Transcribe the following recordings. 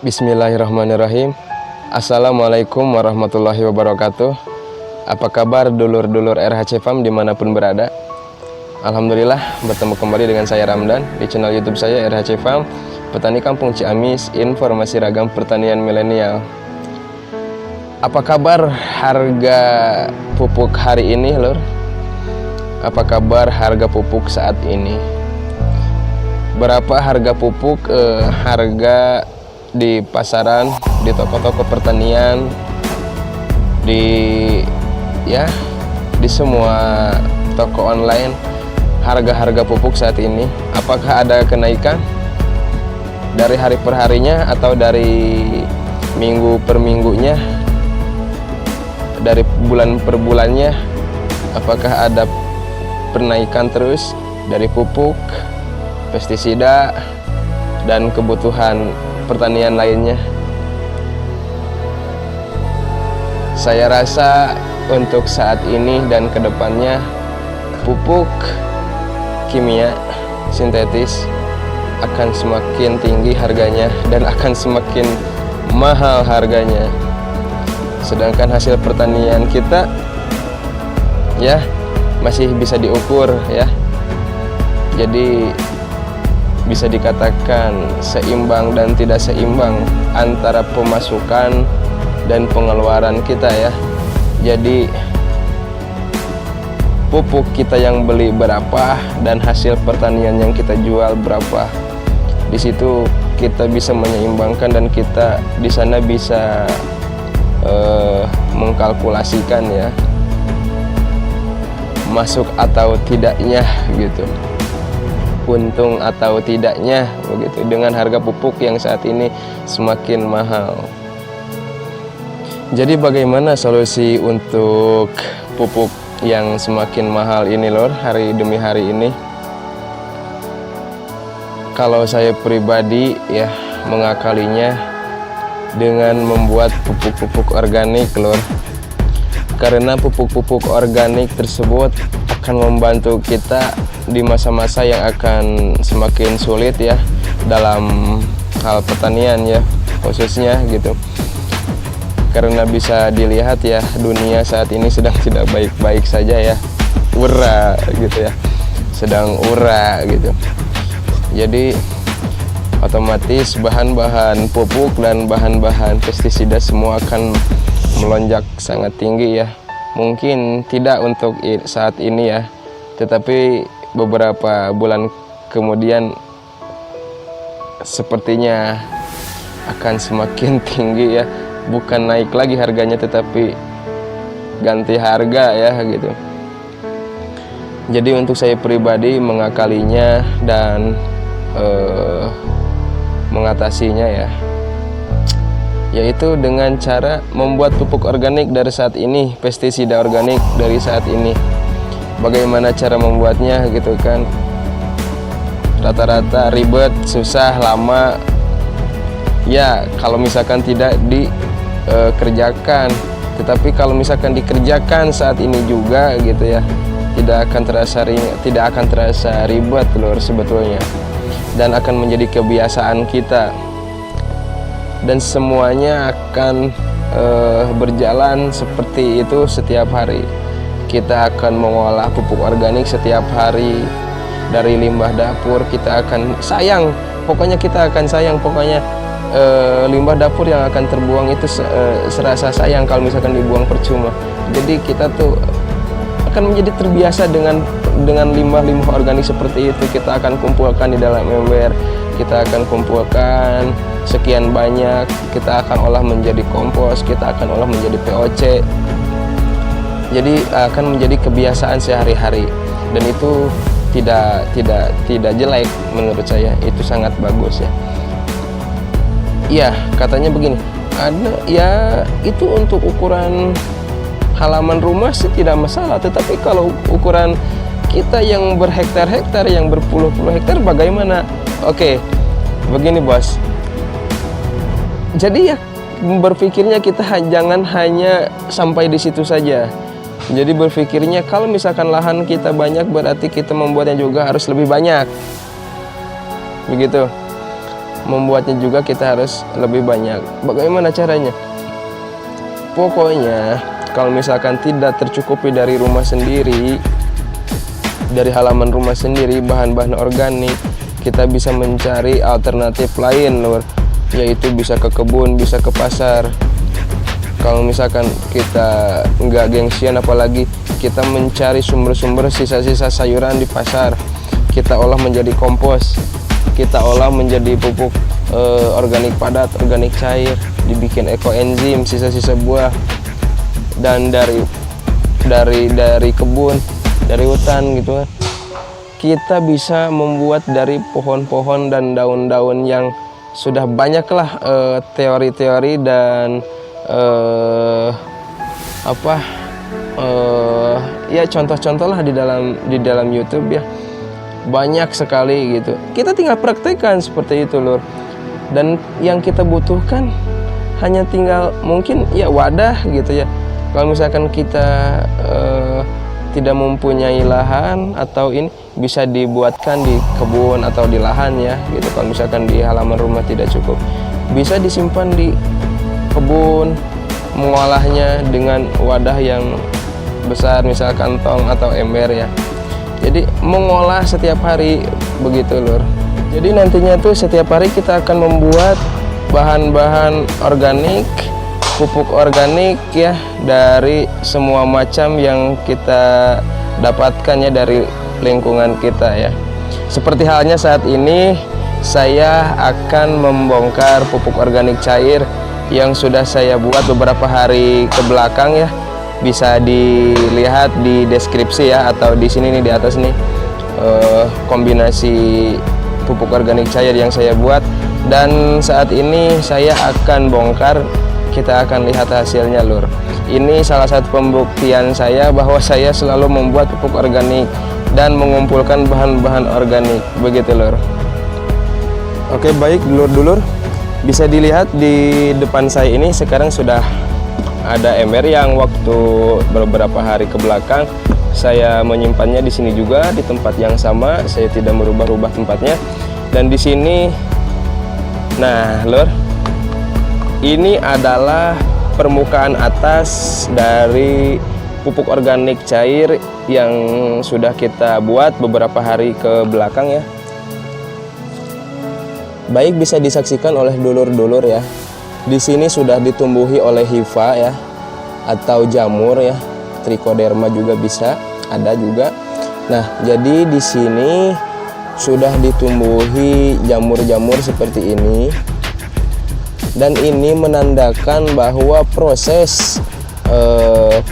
Bismillahirrahmanirrahim. Assalamualaikum warahmatullahi wabarakatuh. Apa kabar dulur-dulur RHC Farm dimanapun berada? Alhamdulillah bertemu kembali dengan saya Ramdan di channel YouTube saya RHC Farm, Petani Kampung Ciamis, informasi ragam pertanian milenial. Apa kabar harga pupuk hari ini, lur? Apa kabar harga pupuk saat ini? Berapa harga pupuk? Harga di pasaran, di toko-toko pertanian, di semua toko online, harga-harga pupuk saat ini, apakah ada kenaikan dari hari per harinya atau dari minggu per minggunya, dari bulan per bulannya? Apakah ada penaikan terus dari pupuk, pestisida, dan kebutuhan pertanian lainnya? Saya rasa untuk saat ini dan kedepannya pupuk kimia sintetis akan semakin tinggi harganya dan akan semakin mahal harganya. Sedangkan hasil pertanian kita masih bisa diukur ya. Jadi bisa dikatakan seimbang dan tidak seimbang antara pemasukan dan pengeluaran kita ya. Jadi pupuk kita yang beli berapa dan hasil pertanian yang kita jual berapa. Di situ kita bisa menyeimbangkan dan kita di sana bisa mengkalkulasikan ya, masuk atau tidaknya gitu, untung atau tidaknya begitu dengan harga pupuk yang saat ini semakin mahal. Jadi bagaimana solusi untuk pupuk yang semakin mahal ini, lor, hari demi hari ini? Kalau saya pribadi ya mengakalinya dengan membuat pupuk-pupuk organik, lor. Karena pupuk-pupuk organik tersebut akan membantu kita di masa-masa yang akan semakin sulit ya dalam hal pertanian ya khususnya gitu. Karena bisa dilihat ya dunia saat ini sedang tidak baik-baik saja ya, ura gitu ya, sedang ura gitu. Jadi otomatis bahan-bahan pupuk dan bahan-bahan pestisida semua akan melonjak sangat tinggi ya. Mungkin tidak untuk saat ini ya, tetapi beberapa bulan kemudian sepertinya akan semakin tinggi ya. Bukan naik lagi harganya tetapi ganti harga ya gitu. Jadi untuk saya pribadi mengakalinya dan mengatasinya ya, yaitu dengan cara membuat pupuk organik dari saat ini, pestisida organik dari saat ini. Bagaimana cara membuatnya gitu kan? Rata-rata ribet, susah, lama. Ya, kalau misalkan tidak dikerjakan, tetapi kalau misalkan dikerjakan saat ini juga gitu ya, tidak akan terasa ribet, lur, sebetulnya, dan akan menjadi kebiasaan kita. Dan semuanya akan berjalan seperti itu setiap hari. Kita akan mengolah pupuk organik setiap hari dari limbah dapur. Kita akan sayang, pokoknya kita akan sayang, pokoknya limbah dapur yang akan terbuang itu serasa sayang kalau misalkan dibuang percuma. Jadi kita tuh akan menjadi terbiasa dengan limbah-limbah organik seperti itu. Kita akan kumpulkan di dalam ember, kita akan kumpulkan sekian banyak, kita akan olah menjadi kompos, kita akan olah menjadi POC. Jadi akan menjadi kebiasaan sehari-hari, dan itu tidak jelek menurut saya, itu sangat bagus ya. Iya, katanya begini, ada ya itu untuk ukuran halaman rumah sih tidak masalah, tetapi kalau ukuran kita yang berhektar-hektar, yang berpuluh-puluh hektar bagaimana? Oke, begini bos. Jadi ya berpikirnya kita jangan hanya sampai di situ saja. Jadi berpikirnya kalau misalkan lahan kita banyak berarti kita membuatnya juga harus lebih banyak. Begitu. membuatnya juga kita harus lebih banyak. Bagaimana caranya? Pokoknya kalau misalkan tidak tercukupi dari rumah sendiri, dari halaman rumah sendiri bahan-bahan organik, kita bisa mencari alternatif lain lur, yaitu bisa ke kebun, bisa ke pasar. Kalau misalkan kita nggak gengsian, apalagi kita mencari sumber-sumber sisa-sisa sayuran di pasar, kita olah menjadi kompos, kita olah menjadi pupuk organik padat, organik cair, dibikin ekoenzim, sisa-sisa buah, dan dari kebun, dari hutan gitu kan, kita bisa membuat dari pohon-pohon dan daun-daun yang sudah banyaklah teori-teori dan ya contoh-contoh lah di dalam YouTube ya, banyak sekali gitu. Kita tinggal praktekkan seperti itu lur. Dan yang kita butuhkan hanya tinggal mungkin ya wadah gitu ya. Kalau misalkan kita tidak mempunyai lahan atau ini, bisa dibuatkan di kebun atau di lahan ya gitu. Kalau misalkan di halaman rumah tidak cukup, bisa disimpan di kebun, mengolahnya dengan wadah yang besar, misal kantong atau ember ya. Jadi mengolah setiap hari begitu lur. Jadi nantinya tuh setiap hari kita akan membuat bahan-bahan organik, pupuk organik ya, dari semua macam yang kita dapatkan ya dari lingkungan kita ya. Seperti halnya saat ini saya akan membongkar pupuk organik cair yang sudah saya buat beberapa hari ke belakang ya. Bisa dilihat di deskripsi ya, atau di sini nih di atas nih, kombinasi pupuk organik cair yang saya buat. Dan saat ini saya akan bongkar, kita akan lihat hasilnya lur. Ini salah satu pembuktian saya bahwa saya selalu membuat pupuk organik dan mengumpulkan bahan-bahan organik begitu lur. Oke baik dulur-dulur, bisa dilihat di depan saya ini sekarang sudah ada ember yang waktu beberapa hari ke belakang saya menyimpannya di sini juga, di tempat yang sama, saya tidak merubah-rubah tempatnya. Dan di sini, nah lur, ini adalah permukaan atas dari pupuk organik cair yang sudah kita buat beberapa hari ke belakang ya. Baik, bisa disaksikan oleh dulur-dulur ya. Di sini sudah ditumbuhi oleh hifa ya, atau jamur ya, trichoderma juga bisa, ada juga. Nah, jadi di sini sudah ditumbuhi jamur-jamur seperti ini. Dan ini menandakan bahwa proses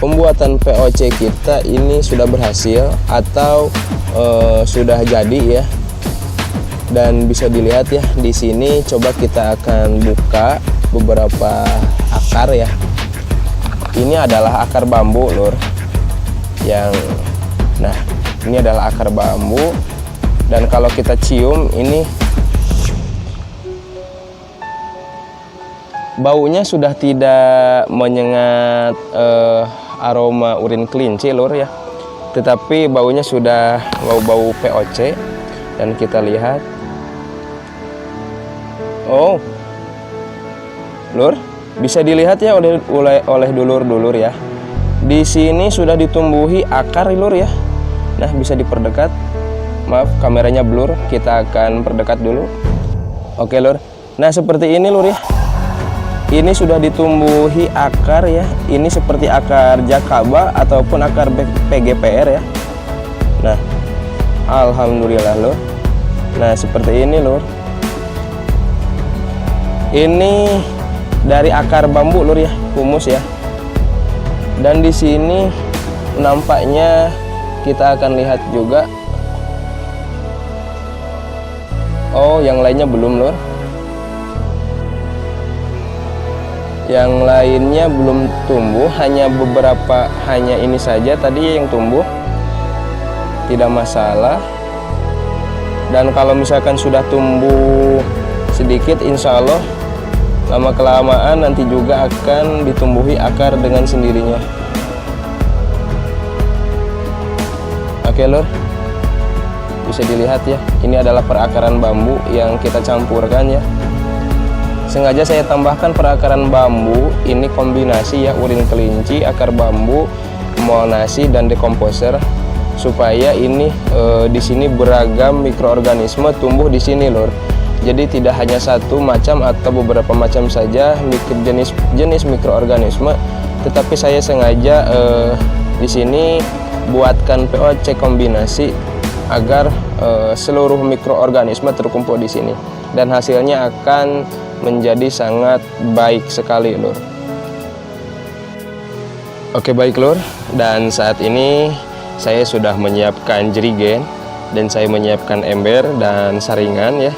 pembuatan POC kita ini sudah berhasil atau sudah jadi ya. Dan bisa dilihat ya di sini, coba kita akan buka beberapa akar ya. Ini adalah akar bambu lur. Nah, ini adalah akar bambu, dan kalau kita cium ini baunya sudah tidak menyengat aroma urin kelinci lur ya, tetapi baunya sudah bau-bau POC. Dan kita lihat, oh lur, bisa dilihat ya oleh dulur-dulur ya. Di sini sudah ditumbuhi akar lur ya. Nah, bisa diperdekat. Maaf, kameranya blur. Kita akan perdekat dulu. Oke lur. Nah, seperti ini lur ya. Ini sudah ditumbuhi akar ya. Ini seperti akar jakaba ataupun akar PGPR ya. Nah, alhamdulillah lur. Nah, seperti ini lur. Ini dari akar bambu lur ya, humus ya. Dan di sini nampaknya kita akan lihat juga. Oh, yang lainnya belum lur. Yang lainnya belum tumbuh, hanya beberapa, hanya ini saja tadi yang tumbuh. Tidak masalah. Dan kalau misalkan sudah tumbuh sedikit, insya Allah lama-kelamaan nanti juga akan ditumbuhi akar dengan sendirinya. Oke lur, bisa dilihat ya, ini adalah perakaran bambu yang kita campurkan ya. Sengaja saya tambahkan perakaran bambu, ini kombinasi ya, urin kelinci, akar bambu, mol nasi, dan dekomposer, supaya ini di sini beragam mikroorganisme tumbuh di sini lur. Jadi tidak hanya satu macam atau beberapa macam saja jenis mikroorganisme, tetapi saya sengaja di sini buatkan POC kombinasi agar seluruh mikroorganisme terkumpul di sini, dan hasilnya akan menjadi sangat baik sekali lur. Oke baik lur, dan saat ini saya sudah menyiapkan jerigen dan saya menyiapkan ember dan saringan ya.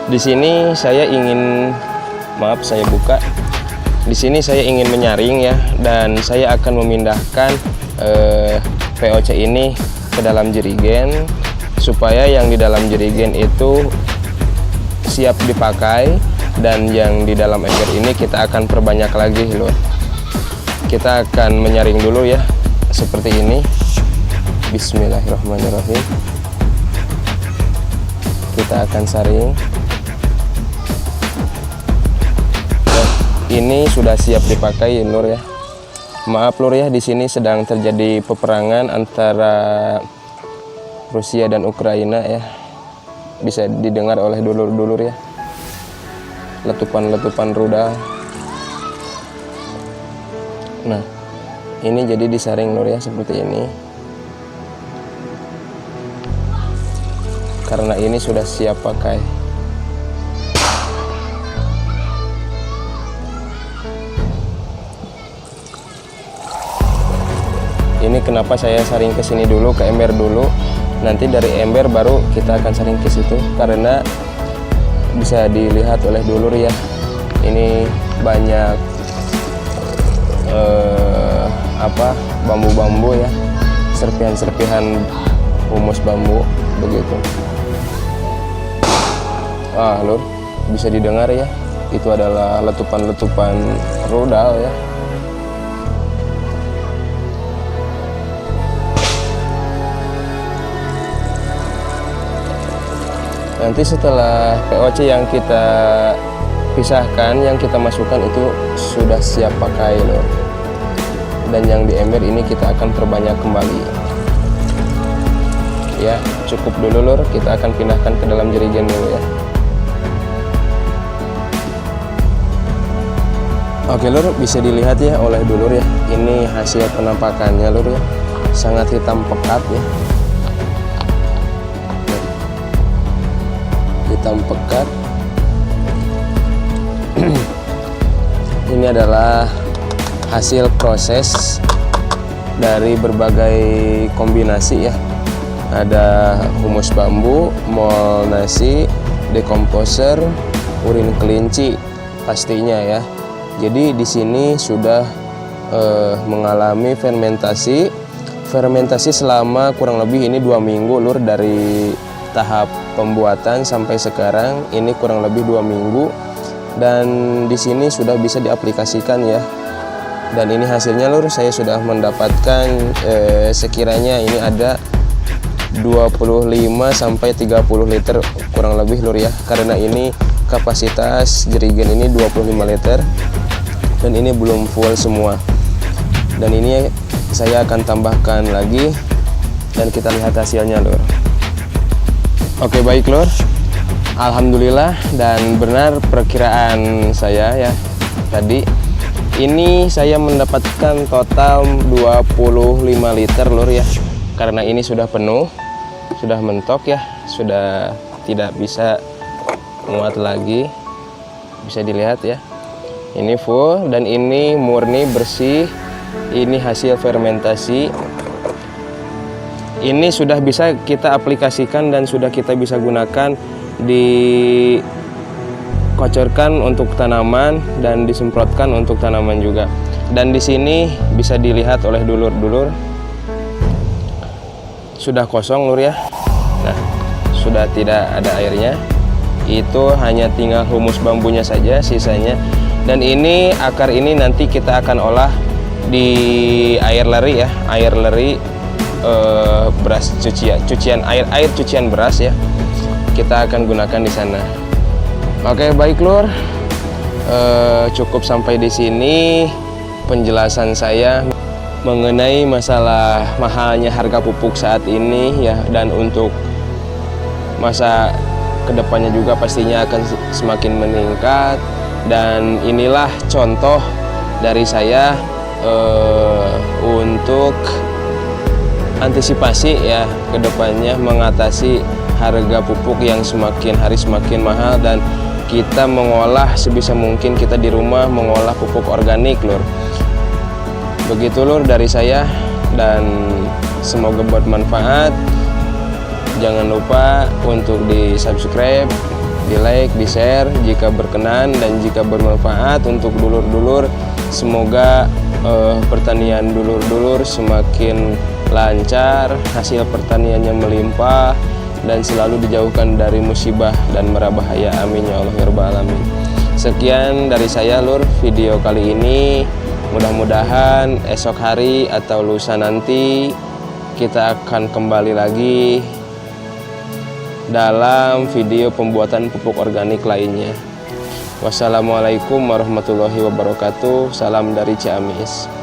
Di sini saya ingin, maaf saya buka. Di sini saya ingin menyaring ya, dan saya akan memindahkan POC ini ke dalam jerigen supaya yang di dalam jerigen itu siap dipakai, dan yang di dalam ember ini kita akan perbanyak lagi loh. Kita akan menyaring dulu ya, seperti ini. Bismillahirrahmanirrahim. Kita akan saring. Ini sudah siap dipakai lur ya. Maaf lur ya, di sini sedang terjadi peperangan antara Rusia dan Ukraina ya. Bisa didengar oleh dulur-dulur ya. Letupan-letupan rudal. Nah, ini jadi disaring lur ya, seperti ini. Karena ini sudah siap pakai. Ini kenapa saya saring ke sini dulu, ke ember dulu. Nanti dari ember baru kita akan saring ke situ, karena bisa dilihat oleh dulur ya. Ini banyak bambu-bambu ya, serpihan-serpihan humus bambu begitu. Lur, bisa didengar ya. Itu adalah letupan-letupan rudal ya. Nanti setelah POC yang kita pisahkan, yang kita masukkan itu sudah siap pakai loh. Dan yang di ember ini kita akan perbanyak kembali. Ya, cukup dulu lur, kita akan pindahkan ke dalam jerigen dulu ya. Oke lur, bisa dilihat ya oleh dulur ya. Ini hasil penampakannya lur ya. Sangat hitam pekat ya. Hitam pekat. Ini adalah hasil proses dari berbagai kombinasi ya. Ada humus bambu, mol nasi, dekomposer, urin kelinci pastinya ya. Jadi di sini sudah mengalami fermentasi selama kurang lebih ini 2 minggu lur, dari tahap pembuatan sampai sekarang ini kurang lebih 2 minggu, dan di sini sudah bisa diaplikasikan ya. Dan ini hasilnya lur, saya sudah mendapatkan sekiranya ini ada 25 sampai 30 liter kurang lebih lur ya, karena ini kapasitas jerigen ini 25 liter dan ini belum full semua. Dan ini saya akan tambahkan lagi dan kita lihat hasilnya lur. Oke baik lur, alhamdulillah, dan benar perkiraan saya ya tadi. Ini saya mendapatkan total 25 liter lur ya, karena ini sudah penuh, sudah mentok ya, sudah tidak bisa muat lagi. Bisa dilihat ya, ini full dan ini murni bersih. Ini hasil fermentasi. Ini sudah bisa kita aplikasikan dan sudah kita bisa gunakan, dikocorkan untuk tanaman dan disemprotkan untuk tanaman juga. Dan di sini bisa dilihat oleh dulur-dulur sudah kosong lur ya. Nah, sudah tidak ada airnya. Itu hanya tinggal humus bambunya saja sisanya. Dan ini akar ini nanti kita akan olah di air leri ya, air leri beras cucian air cucian beras ya. Kita akan gunakan di sana. Oke baik lur, cukup sampai di sini penjelasan saya mengenai masalah mahalnya harga pupuk saat ini ya, dan untuk masa kedepannya juga pastinya akan semakin meningkat. Dan inilah contoh dari saya untuk antisipasi ya kedepannya mengatasi harga pupuk yang semakin hari semakin mahal, dan kita mengolah sebisa mungkin kita di rumah mengolah pupuk organik lur. Begitu lur dari saya, dan semoga bermanfaat. Jangan lupa untuk di subscribe, di like, di share jika berkenan dan jika bermanfaat untuk dulur-dulur. Semoga pertanian dulur-dulur semakin lancar, hasil pertaniannya melimpah, dan selalu dijauhkan dari musibah dan mara bahaya. Amin ya Allah ya Rabbal alamin. Sekian dari saya lur video kali ini. Mudah-mudahan esok hari atau lusa nanti kita akan kembali lagi dalam video pembuatan pupuk organik lainnya. Wassalamualaikum warahmatullahi wabarakatuh. Salam dari Ciamis.